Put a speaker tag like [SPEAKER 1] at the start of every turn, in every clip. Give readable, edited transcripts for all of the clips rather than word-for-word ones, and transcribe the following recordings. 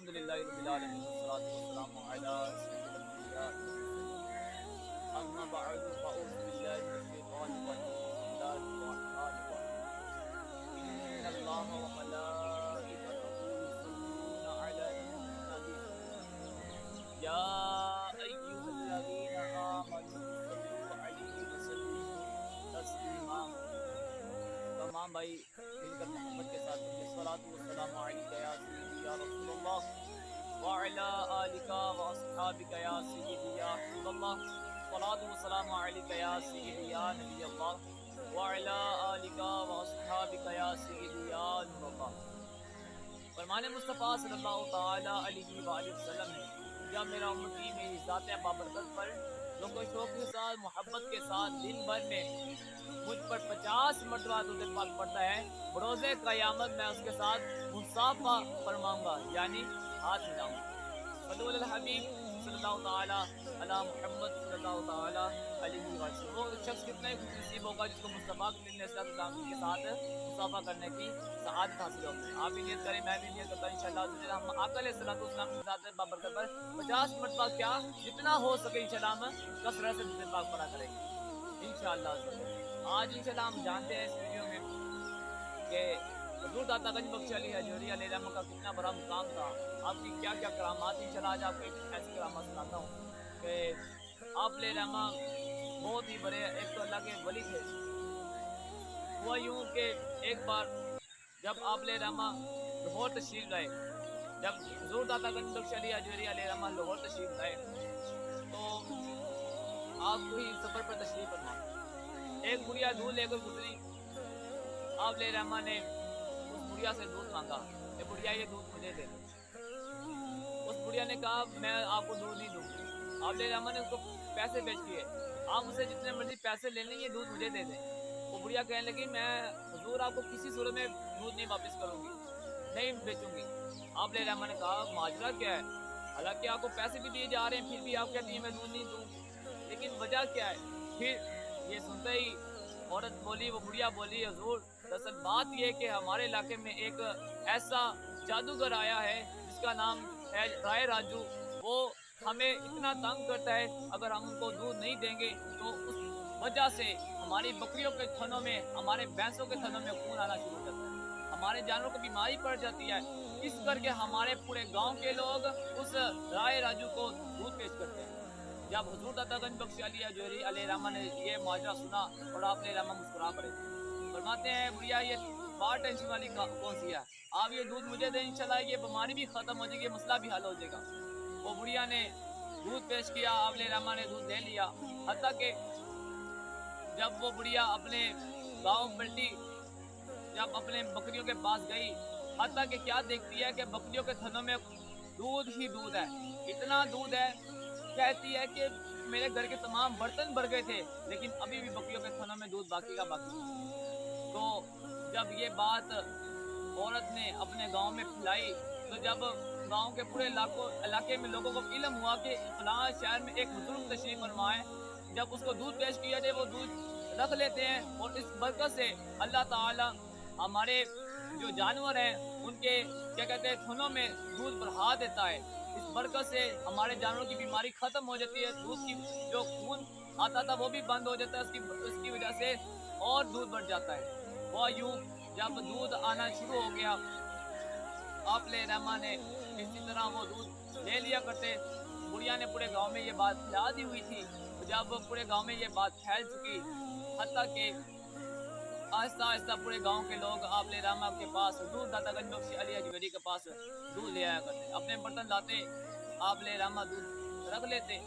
[SPEAKER 1] الحمدللہ رب العالمین والصلاة والسلام علی سید الانبیاء اما بعد فاعوذ باللہ من الشیطان الرجیم بسم اللہ الرحمن الرحیم ان اللہ وملائکتہ یصلون علی النبی یا ایھا الذین آمنوا صلوا علیہ وسلموا تسلیما۔ تمام بھائی مل کر محمد کے ساتھ الصلاۃ والسلام علیک یا سیدی یا رسول اللہ وعلی آلک واصحابک یا سیدی یا حبیب اللہ، الصلاۃ والسلام علیک یا سیدی یا نبی اللہ وعلی آلک واصحابک یا سیدی یا نور اللہ۔ فرمان مصطفیٰ صلی اللہ تعالی علیہ وآلہ وسلم ہے، جب میرا امتی میری ذات بابرکت پر لوگوں کو شوق کے ساتھ محبت کے ساتھ دن بھر میں مجھ پر 50 مرتبہ درود پاک پڑھتا ہے، بروز قیامت میں اس کے ساتھ مصافحہ فرماؤں گا، یعنی ہاتھ ملاؤں گا۔ صلو علی الحبیب صلی اللہ تعالی علی محمد صلی اللہ تعالی علیہ وسلم۔ وہ شخص کتنا ہی خوش نصیب ہوگا جس کو مصطفیٰ کے ساتھ مصافحہ کرنے کی سعادت حاصل ہوگی۔ آپ بھی نیت کریں، میں بھی نیت کرتا ہوں انشاءاللہ ہم آقا علیہ الصلوۃ والسلام کی ذات بابرکت پر 50 مرتبہ کیا جتنا ہو سکے انشاءاللہ ہم کثرت سے درود پاک پڑھا کریں گے انشاءاللہ۔ آج انشاءاللہ ہم جانتے ہیں اس ویڈیو میں کہ حضور داتا گنج بخش علی حجویری علیہ الرحمہ کا کتنا بڑا مقام تھا، آپ کی کیا کیا کرامات تھی۔ انشاءاللہ آج آپ کو ایک ایسی کرامات سناتا ہوں کہ آپ علیہ الرحمہ بہت ہی بڑے ایک تو اللہ کے ولی تھے۔ ہوا یوں کہ ایک بار جب آپ علیہ الرحمہ لاہور تشریف لائے، جب حضور داتا گنج بخش علی حجویری علیہ الرحمہ لاہور تشریف لائے تو آپ کو ہی سفر پر تشریف فرما، ایک بڑھیا دودھ لے کر گزری۔ آپ علیہ الرحمہ نے اس بڑھیا سے دودھ مانگا کہ بڑھیا یہ دودھ مجھے دے دو۔ اس بڑھیا نے کہا میں آپ کو دودھ نہیں دوں گی۔ آپ علیہ الرحمہ نے اس کو پیسے بیچ کیے، آپ اسے جتنے مرضی پیسے لے لیں، یہ دودھ مجھے دے دیں۔ وہ بڑھیا کہنے لگی میں حضور آپ کو کسی صورت میں دودھ نہیں واپس کروں گی، نہیں بیچوں گی۔ آپ علیہ الرحمہ نے کہا ماجرا کیا ہے؟ حالانکہ آپ کو پیسے بھی دیے جا رہے ہیں، پھر بھی آپ کہتی ہیں میں دودھ نہیں دوں، لیکن وجہ کیا ہے؟ پھر یہ سنتے ہی عورت بولی، وہ بڑھیا بولی حضور دراصل بات یہ کہ ہمارے علاقے میں ایک ایسا جادوگر آیا ہے جس کا نام ہے رائے راجو، وہ ہمیں اتنا تنگ کرتا ہے، اگر ہم ان کو دودھ نہیں دیں گے تو اس وجہ سے ہماری بکریوں کے تھنوں میں، ہمارے بھینسوں کے تھنوں میں خون آنا شروع ہو جاتا ہے، ہمارے جانوروں کو بیماری پڑ جاتی ہے۔ اس کر کے ہمارے پورے گاؤں کے لوگ اس رائے راجو کو دودھ پیش کرتے ہیں۔ جب حضور داتا گنج بخش علی حجویری علیہ الرحمہ نے یہ معجزہ سنا اور آپ علیہ الرحمہ مسکرا پڑے، فرماتے ہیں بڑھیا یہ بات ٹینشن والی کون سی ہے، آپ یہ دودھ مجھے دیں، انشاءاللہ یہ بیماری بھی ختم ہو جائے گی، یہ مسئلہ بھی حل ہو جائے گا۔ وہ بڑھیا نے دودھ پیش کیا، آپ علیہ الرحمہ نے دودھ لے لیا، حتیٰ کہ جب وہ بڑھیا اپنے گاؤں پلٹی، جب اپنے بکریوں کے پاس گئی، حتیٰ کہ کیا دیکھتی ہے کہ بکریوں کے تھنوں میں دودھ ہی دودھ ہے، اتنا دودھ ہے، کہتی ہے کہ میرے گھر کے تمام برتن بھر گئے تھے لیکن ابھی بھی بکریوں کے تھنوں میں دودھ باقی کا باقی۔ تو جب یہ بات عورت نے اپنے گاؤں میں پھیلائی تو جب گاؤں کے پورے علاقے میں لوگوں کو علم ہوا کہ فلاں شہر میں ایک بزرگ تشریف فرما ہے، جب اس کو دودھ پیش کیا جائے وہ دودھ رکھ لیتے ہیں، اور اس برکت سے اللہ تعالی ہمارے جو جانور ہیں ان کے کیا کہتے ہیں تھنوں میں دودھ بڑھا دیتا ہے۔ اس برکت سے ہمارے جانوروں کی بیماری ختم ہو جاتی ہے، دودھ کی جو خون آتا تھا وہ بھی بند ہو جاتا ہے، اس کی وجہ سے اور دودھ بڑھ جاتا ہے۔ وہ یوں جب دودھ آنا شروع ہو گیا، آپ علیہ الرحمہ نے اسی طرح وہ دودھ لے لیا کرتے۔ بڑھیا نے پورے گاؤں میں یہ بات پھیلا دی ہوئی تھی، جب پورے گاؤں میں یہ بات پھیل چکی، حتیٰ کہ آہستہ آہستہ پورے گاؤں کے لوگ آپ علیہ الرحمہ کے پاس حضور داتا گنج بخش علی حجویری کے پاس دودھ لے آیا کرتے، اپنے برتن لاتے، آپ علیہ الرحمہ دودھ رکھ لیتے۔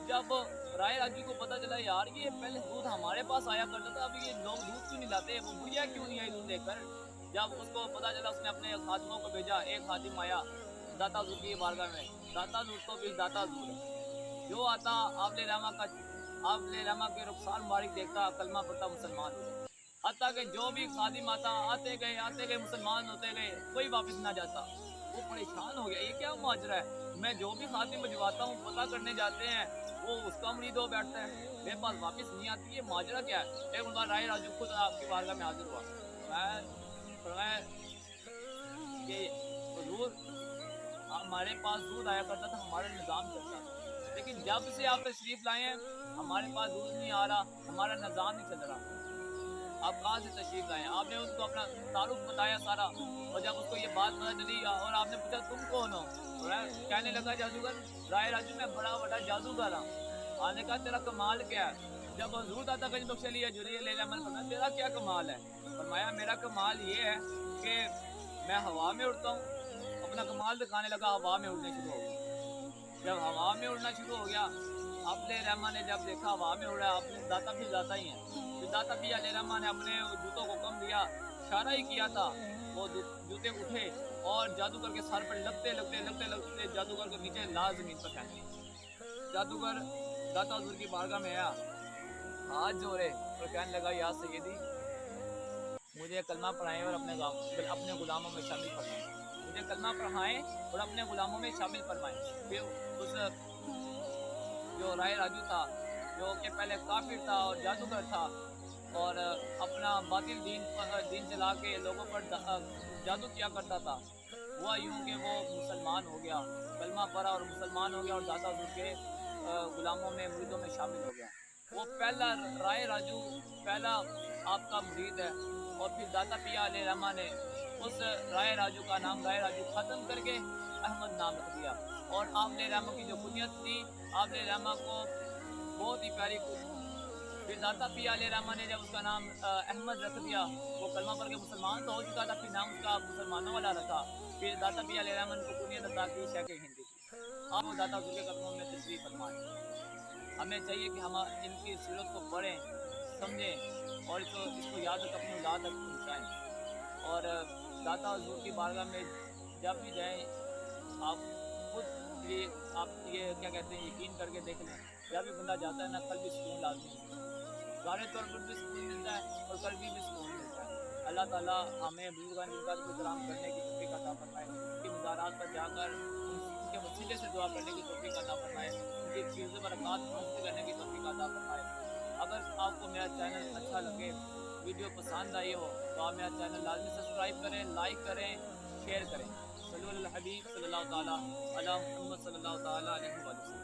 [SPEAKER 1] جب رائے راجو کو پتہ چلا یار یہ پہلے دودھ ہمارے پاس آیا کرتا تھا، اب یہ لوگ دودھ کیوں نہیں لاتے، وہ بڑھیا کیوں نہیں آئی دودھ لے کر، جب اس کو پتہ چلا اس نے اپنے خادموں کو بھیجا، ایک خادم آیا داتا حضور کی بارگاہ میں، داتا حضور تو بھی داتا حضور ہے، جو آتا آپ علیہ الرحمہ کے رخسار مبارک دیکھتا، کلمہ پڑھتا، مسلمان ہو جاتا۔ حتیٰ کہ جو بھی خادم آتا، آتے گئے مسلمان ہوتے گئے، کوئی واپس نہ جاتا۔ وہ پریشان ہو گیا یہ کیا ماجرا ہے، میں جو بھی خادم بھجواتا ہوں پتہ کرنے جاتے ہیں وہ اس کا مرید ہو بیٹھتا ہے، میرے پاس واپس نہیں آتی، یہ ماجرا کیا ہے۔ ایک بار رائے راجو خود آپ کی بارگاہ میں حاضر ہوا، فرمایا کہ حضور ہمارے پاس دودھ آیا کرتا تھا، ہمارا نظام چلتا تھا، لیکن جب سے آپ تشریف لائے ہیں ہمارے پاس دودھ نہیں آ رہا، ہمارا نظام نہیں چل رہا۔ آپ کہاں سے تشریف لائے؟ آپ نے اس کو اپنا تعارف بتایا سارا، اور جب اس کو یہ بات پتہ چلی اور آپ نے پوچھا تم کون ہو، کہنے لگا جادوگر رائے راجو میں بڑا بڑا جادوگر ہوں۔ آپ نے کہا تیرا کمال کیا ہے؟ جب حضور داتا گنج بخش علی اجوری علیہ الرحمۃ فرمایا تیرا کیا کمال ہے؟ فرمایا میرا کمال یہ ہے کہ میں ہوا میں اڑتا ہوں۔ اپنا کمال دکھانے لگا، ہوا میں اڑنے شروع ہو گیا۔ جب ہوا میں اڑنا شروع ہو گیا، اپنے رحمٰ نے جب دیکھا ہوا میں اڑا، اپنے داتا بھی داتا ہی ہیں، پھر داتا بھی علیہ رحمٰ نے اپنے جوتوں کو کم دیا، اشارہ ہی کیا تھا، وہ جوتے اٹھے اور جادوگر کے سر پر لگتے لگتے لگتے لگتے جادوگر کو نیچے لا زمین پر پھینک دیا۔ جادوگر داتا حضور کی بارگاہ میں آیا، ہاتھ جوڑے اور کہنے لگا یا سیدی مجھے کلمہ پڑھائیں اور اپنے غلاموں میں شامل فرمائیں، مجھے کلمہ پڑھائیں اور اپنے غلاموں میں شامل فرمائیں۔ پھر اس جو رائے راجو تھا، جو کہ پہلے کافر تھا اور جادوگر تھا اور اپنا باطل دین چلا کے لوگوں پر جادو کیا کرتا تھا، ہوا یوں کہ وہ مسلمان ہو گیا، کلمہ پڑھا اور مسلمان ہو گیا اور داتا حضور کے غلاموں میں مریدوں میں شامل ہو گیا۔ وہ پہلا رائے راجو پہلا آپ کا مرید ہے، اور پھر داتا پیا علیہ رحمٰ نے اس رائے راجو کا نام رائے راجو ختم کر کے احمد نام رکھ دیا، اور آپ علیہ رحمٰ کی جو بنیت تھی، آپ علیہ رحمٰ کو بہت ہی پیاری پھر داتا پیا علیہ رحمٰ نے جب اس کا نام احمد رکھ دیا، وہ کلمہ پڑھ کے مسلمان تو ہو چکا تھا، پھر نام اس کا مسلمانوں والا رکھا، پھر داتا پیا علیہ رحمٰ نے کو بنیت عطا کی شیخ ہندی کی۔ آپ وہ داتا حضور کے قدموں میں تشریف فرمائیں۔ ہمیں چاہیے کہ ہم ان کی سیرت کو پڑھیں، سمجھیں اور اس کو یاد رکھ اپنی اولاد تک پہنچائیں، اور داتا حضور کی بارگاہ میں جب بھی جائیں آپ خود آپ یہ کیا کہتے ہیں یقین کر کے دیکھ لیں، جب بھی بندہ جاتا ہے نا قلبی سکون لازمی ملتا ہے، ظاہری طور پر بھی سکون ملتا ہے اور قلبی بھی سکون ملتا ہے۔ اللہ تعالیٰ ہمیں بزرگان کا احترام کرنے کی توفیق عطا فرمائے، ان کے مزارات پر جا کر ان کے وسیلے سے دعا کرنے کی توفیق عطا فرمائے، ان کی فیض و برکات حاصل کرنے کی توفیق عطا فرمائے۔ اگر آپ کو میرا چینل اچھا لگے، ویڈیو پسند آئی ہو تو آپ میرا چینل لازمی سبسکرائب کریں، لائک کریں، شیئر کریں۔ صلی اللہ الحبیب صلی اللہ تعالیٰ علی محمد صلی اللہ تعالیٰ علیہ وسلم۔